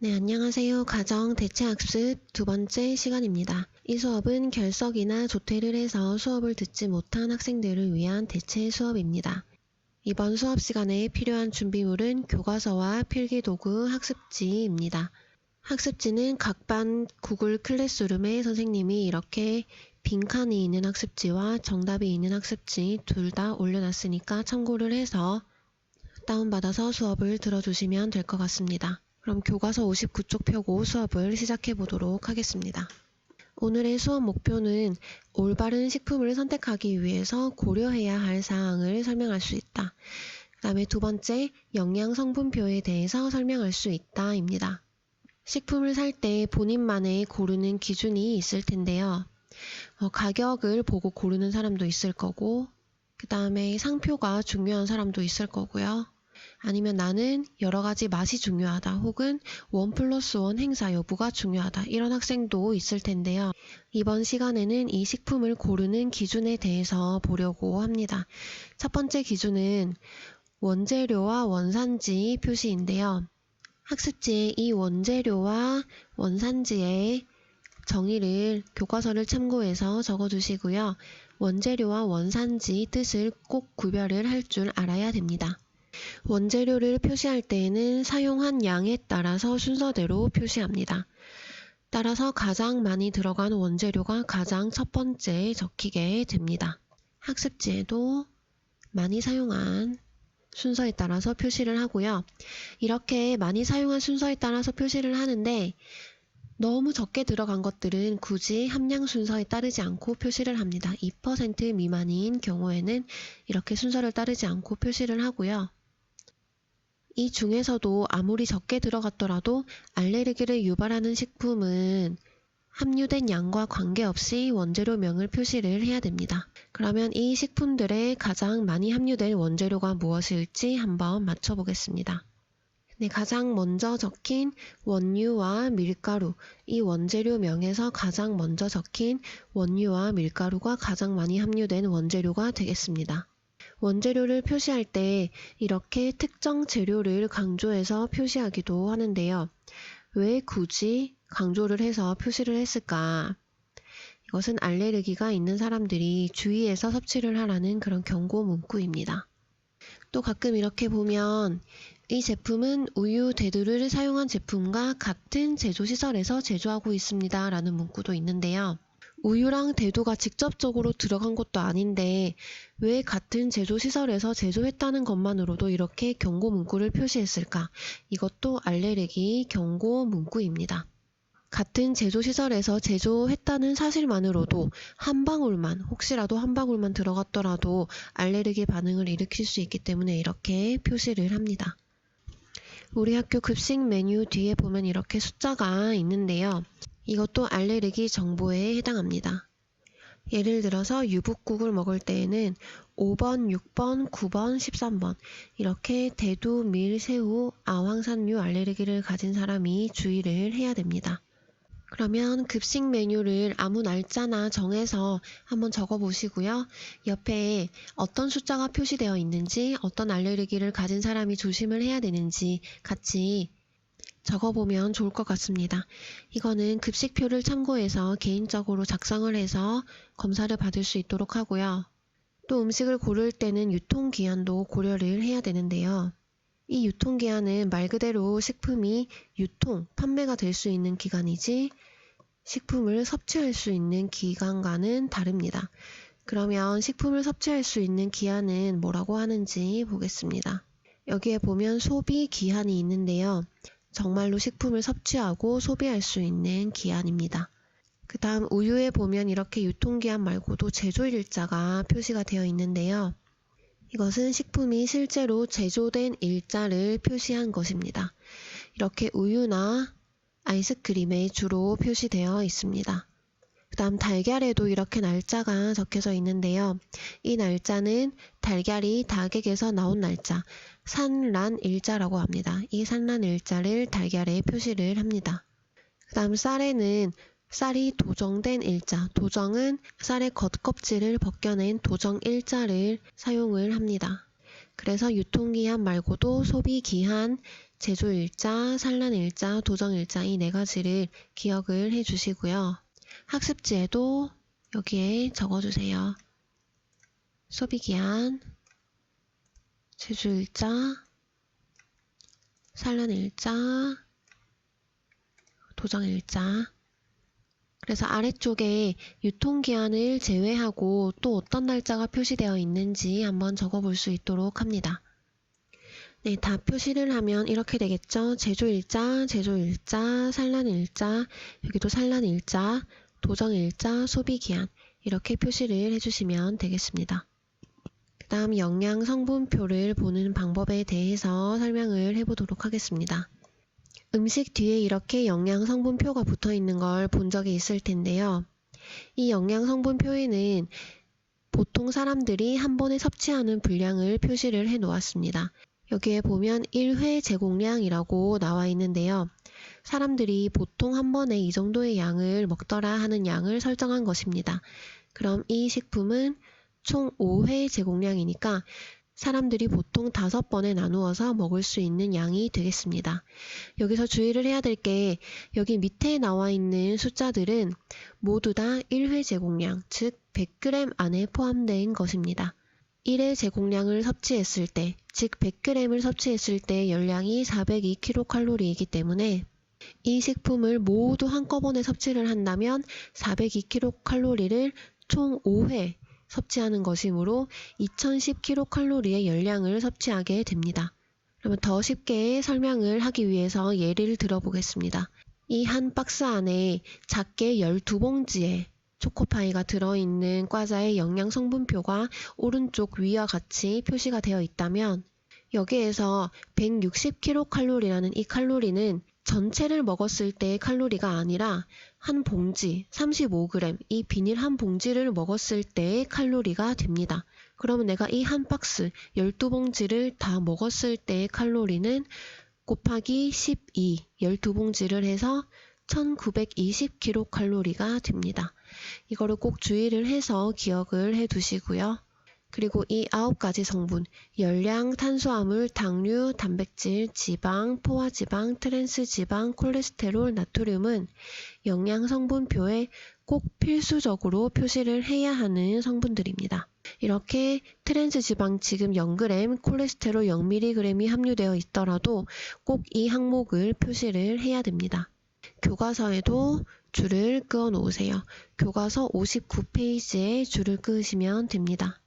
네, 안녕하세요. 가정 대체학습 두 번째 시간입니다. 이 수업은 결석이나 조퇴를 해서 수업을 듣지 못한 학생들을 위한 대체 수업입니다. 이번 수업 시간에 필요한 준비물은 교과서와 필기도구, 학습지입니다. 학습지는 각 반 구글 클래스룸에 선생님이 이렇게 빈칸이 있는 학습지와 정답이 있는 학습지 둘 다 올려놨으니까 참고를 해서 다운받아서 수업을 들어주시면 될 것 같습니다. 그럼 교과서 59쪽 펴고 수업을 시작해 보도록 하겠습니다. 오늘의 수업 목표는 올바른 식품을 선택하기 위해서 고려해야 할 사항을 설명할 수 있다. 그 다음에 두 번째, 영양 성분표에 대해서 설명할 수 있다 입니다. 식품을 살 때 본인만의 고르는 기준이 있을 텐데요. 가격을 보고 고르는 사람도 있을 거고, 그 다음에 상표가 중요한 사람도 있을 거고요. 아니면 나는 여러 가지 맛이 중요하다 혹은 1+1 행사 여부가 중요하다 이런 학생도 있을 텐데요. 이번 시간에는 이 식품을 고르는 기준에 대해서 보려고 합니다. 첫 번째 기준은 원재료와 원산지 표시인데요. 학습지에 이 원재료와 원산지의 정의를 교과서를 참고해서 적어주시고요. 원재료와 원산지 뜻을 꼭 구별을 할 줄 알아야 됩니다. 원재료를 표시할 때에는 사용한 양에 따라서 순서대로 표시합니다. 따라서 가장 많이 들어간 원재료가 가장 첫 번째에 적히게 됩니다. 학습지에도 많이 사용한 순서에 따라서 표시를 하고요. 이렇게 많이 사용한 순서에 따라서 표시를 하는데 너무 적게 들어간 것들은 굳이 함량 순서에 따르지 않고 표시를 합니다. 2% 미만인 경우에는 이렇게 순서를 따르지 않고 표시를 하고요. 이 중에서도 아무리 적게 들어갔더라도 알레르기를 유발하는 식품은 함유된 양과 관계없이 원재료명을 표시를 해야 됩니다. 그러면 이 식품들의 가장 많이 함유된 원재료가 무엇일지 한번 맞춰보겠습니다. 네, 가장 먼저 적힌 원유와 밀가루, 이 원재료명에서 가장 먼저 적힌 원유와 밀가루가 가장 많이 함유된 원재료가 되겠습니다. 원재료를 표시할 때 이렇게 특정 재료를 강조해서 표시하기도 하는데요. 왜 굳이 강조를 해서 표시를 했을까? 이것은 알레르기가 있는 사람들이 주의해서 섭취를 하라는 그런 경고 문구입니다. 또 가끔 이렇게 보면 이 제품은 우유, 대두를 사용한 제품과 같은 제조시설에서 제조하고 있습니다 라는 문구도 있는데요. 우유랑 대두가 직접적으로 들어간 것도 아닌데 왜 같은 제조시설에서 제조했다는 것만으로도 이렇게 경고 문구를 표시했을까? 이것도 알레르기 경고 문구입니다. 같은 제조시설에서 제조했다는 사실만으로도 한 방울만, 혹시라도 한 방울만 들어갔더라도 알레르기 반응을 일으킬 수 있기 때문에 이렇게 표시를 합니다. 우리 학교 급식 메뉴 뒤에 보면 이렇게 숫자가 있는데요. 이것도 알레르기 정보에 해당합니다. 예를 들어서 유붓국을 먹을 때에는 5번, 6번, 9번, 13번 이렇게 대두, 밀, 새우, 아황산류 알레르기를 가진 사람이 주의를 해야 됩니다. 그러면 급식 메뉴를 아무 날짜나 정해서 한번 적어 보시고요. 옆에 어떤 숫자가 표시되어 있는지, 어떤 알레르기를 가진 사람이 조심을 해야 되는지 같이 적어보면 좋을 것 같습니다. 이거는 급식표를 참고해서 개인적으로 작성을 해서 검사를 받을 수 있도록 하고요. 또 음식을 고를 때는 유통기한도 고려를 해야 되는데요. 이 유통기한은 말 그대로 식품이 판매가 될 수 있는 기간이지 식품을 섭취할 수 있는 기간과는 다릅니다. 그러면 식품을 섭취할 수 있는 기한은 뭐라고 하는지 보겠습니다. 여기에 보면 소비 기한이 있는데요. 정말로 식품을 섭취하고 소비할 수 있는 기한입니다. 그 다음 우유에 보면 이렇게 유통기한 말고도 제조일자가 표시가 되어 있는데요. 이것은 식품이 실제로 제조된 일자를 표시한 것입니다. 이렇게 우유나 아이스크림에 주로 표시되어 있습니다. 그 다음 달걀에도 이렇게 날짜가 적혀져 있는데요. 이 날짜는 달걀이 닭에게서 나온 날짜, 산란일자라고 합니다. 이 산란일자를 달걀에 표시를 합니다. 그 다음 쌀에는 쌀이 도정된 일자, 도정은 쌀의 겉껍질을 벗겨낸 도정일자를 사용을 합니다. 그래서 유통기한 말고도 소비기한, 제조일자, 산란일자, 도정일자 이 네 가지를 기억을 해주시고요. 학습지에도 여기에 적어주세요. 소비기한, 제조일자, 산란일자, 도정일자. 그래서 아래쪽에 유통기한을 제외하고 또 어떤 날짜가 표시되어 있는지 한번 적어볼 수 있도록 합니다. 네, 다 표시를 하면 이렇게 되겠죠. 제조일자, 제조일자, 산란일자, 여기도 산란일자, 도정일자, 소비기한 이렇게 표시를 해주시면 되겠습니다. 그 다음 영양 성분표를 보는 방법에 대해서 설명을 해보도록 하겠습니다. 음식 뒤에 이렇게 영양 성분표가 붙어 있는 걸 본 적이 있을 텐데요. 이 영양 성분표에는 보통 사람들이 한 번에 섭취하는 분량을 표시를 해 놓았습니다. 여기에 보면 1회 제공량이라고 나와 있는데요. 사람들이 보통 한 번에 이 정도의 양을 먹더라 하는 양을 설정한 것입니다. 그럼 이 식품은 총 5회 제공량이니까 사람들이 보통 5번에 나누어서 먹을 수 있는 양이 되겠습니다. 여기서 주의를 해야 될 게 여기 밑에 나와 있는 숫자들은 모두 다 1회 제공량, 즉 100g 안에 포함된 것입니다. 1회 제공량을 섭취했을 때, 즉 100g을 섭취했을 때 열량이 402kcal이기 때문에 이 식품을 모두 한꺼번에 섭취를 한다면 402kcal를 총 5회 섭취하는 것이므로 2010kcal의 열량을 섭취하게 됩니다. 그러면 더 쉽게 설명을 하기 위해서 예를 들어보겠습니다. 이 한 박스 안에 작게 12봉지의 초코파이가 들어있는 과자의 영양 성분표가 오른쪽 위와 같이 표시가 되어 있다면 여기에서 160kcal라는 이 칼로리는 전체를 먹었을 때의 칼로리가 아니라 한 봉지 35g 이 비닐 한 봉지를 먹었을 때의 칼로리가 됩니다. 그러면 내가 이 한 박스 12봉지를 다 먹었을 때의 칼로리는 곱하기 12 12봉지를 해서 1920kcal가 됩니다. 이거를 꼭 주의를 해서 기억을 해 두시고요. 그리고 이 9가지 성분, 열량, 탄수화물, 당류, 단백질, 지방, 포화지방, 트랜스지방, 콜레스테롤, 나트륨은 영양 성분표에 꼭 필수적으로 표시를 해야 하는 성분들입니다. 이렇게 트랜스지방 지금 0g, 콜레스테롤 0mg이 함유되어 있더라도 꼭 이 항목을 표시를 해야 됩니다. 교과서에도 줄을 그어 놓으세요. 교과서 59페이지에 줄을 그으시면 됩니다.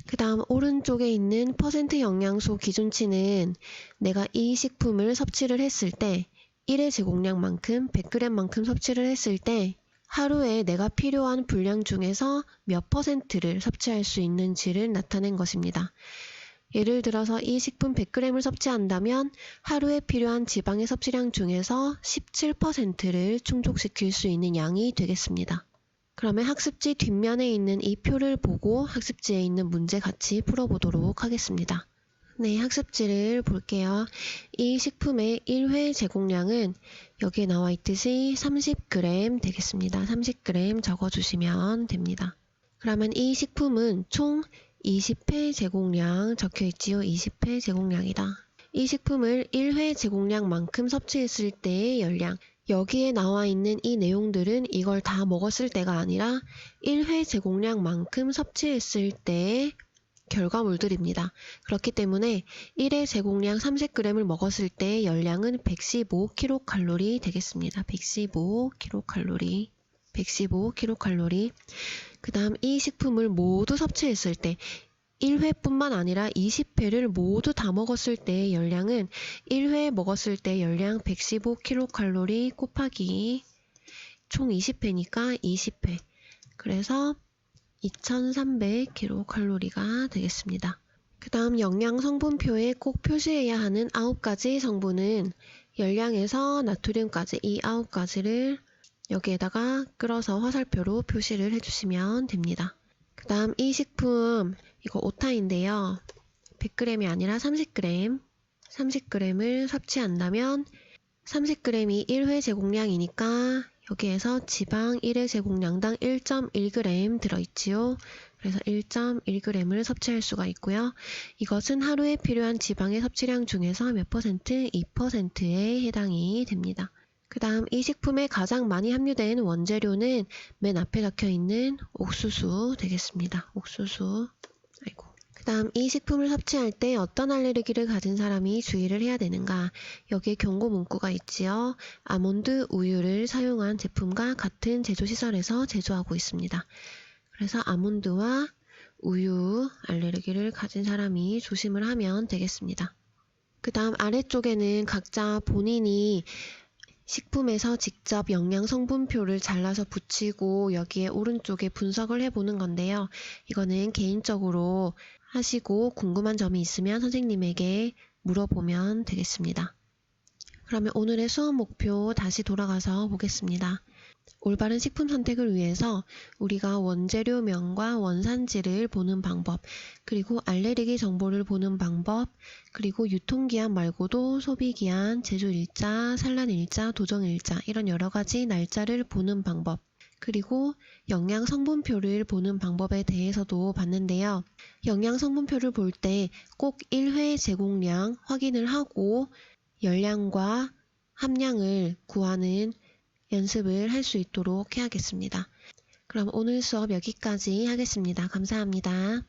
그 다음 오른쪽에 있는 퍼센트 영양소 기준치는 내가 이 식품을 섭취를 했을 때 1회 제공량만큼 100g만큼 섭취를 했을 때 하루에 내가 필요한 분량 중에서 몇 %를 섭취할 수 있는지를 나타낸 것입니다. 예를 들어서 이 식품 100g을 섭취한다면 하루에 필요한 지방의 섭취량 중에서 17%를 충족시킬 수 있는 양이 되겠습니다. 그러면 학습지 뒷면에 있는 이 표를 보고 학습지에 있는 문제 같이 풀어보도록 하겠습니다. 네, 학습지를 볼게요. 이 식품의 1회 제공량은 여기에 나와 있듯이 30g 되겠습니다. 30g 적어주시면 됩니다. 그러면 이 식품은 총 20회 제공량 적혀있지요. 20회 제공량이다. 이 식품을 1회 제공량만큼 섭취했을 때의 열량, 여기에 나와 있는 이 내용들은 이걸 다 먹었을 때가 아니라 1회 제공량만큼 섭취했을 때의 결과물들입니다. 그렇기 때문에 1회 제공량 30g을 먹었을 때의 열량은 115kcal 되겠습니다. 115kcal. 115kcal. 그 다음 이 식품을 모두 섭취했을 때 1회뿐만 아니라 20회를 모두 다 먹었을 때의 열량은 1회 먹었을 때 열량 115kcal 곱하기 총 20회니까 20회. 그래서 2300kcal가 되겠습니다. 그 다음 영양 성분표에 꼭 표시해야 하는 9가지 성분은 열량에서 나트륨까지 이 9가지를 여기에다가 끌어서 화살표로 표시를 해주시면 됩니다. 그 다음 이 식품 이거 오타인데요. 100g이 아니라 30g. 30g을 섭취한다면 30g이 1회 제공량이니까 여기에서 지방 1회 제공량당 1.1g 들어있지요. 그래서 1.1g을 섭취할 수가 있고요. 이것은 하루에 필요한 지방의 섭취량 중에서 몇 퍼센트? 2%에 해당이 됩니다. 그 다음 이 식품에 가장 많이 함유된 원재료는 맨 앞에 적혀있는 옥수수 되겠습니다. 옥수수. 그 다음 이 식품을 섭취할 때 어떤 알레르기를 가진 사람이 주의를 해야 되는가? 여기에 경고 문구가 있지요. 아몬드 우유를 사용한 제품과 같은 제조시설에서 제조하고 있습니다. 그래서 아몬드와 우유 알레르기를 가진 사람이 조심을 하면 되겠습니다. 그 다음 아래쪽에는 각자 본인이 식품에서 직접 영양 성분표를 잘라서 붙이고 여기에 오른쪽에 분석을 해보는 건데요. 이거는 개인적으로 하시고 궁금한 점이 있으면 선생님에게 물어보면 되겠습니다. 그러면 오늘의 수업 목표 다시 돌아가서 보겠습니다. 올바른 식품 선택을 위해서 우리가 원재료명과 원산지를 보는 방법, 그리고 알레르기 정보를 보는 방법, 그리고 유통기한 말고도 소비기한, 제조일자, 산란일자, 도정일자 이런 여러가지 날짜를 보는 방법, 그리고 영양 성분표를 보는 방법에 대해서도 봤는데요. 영양 성분표를 볼 때 꼭 1회 제공량 확인을 하고 열량과 함량을 구하는 연습을 할 수 있도록 해야겠습니다. 그럼 오늘 수업 여기까지 하겠습니다. 감사합니다.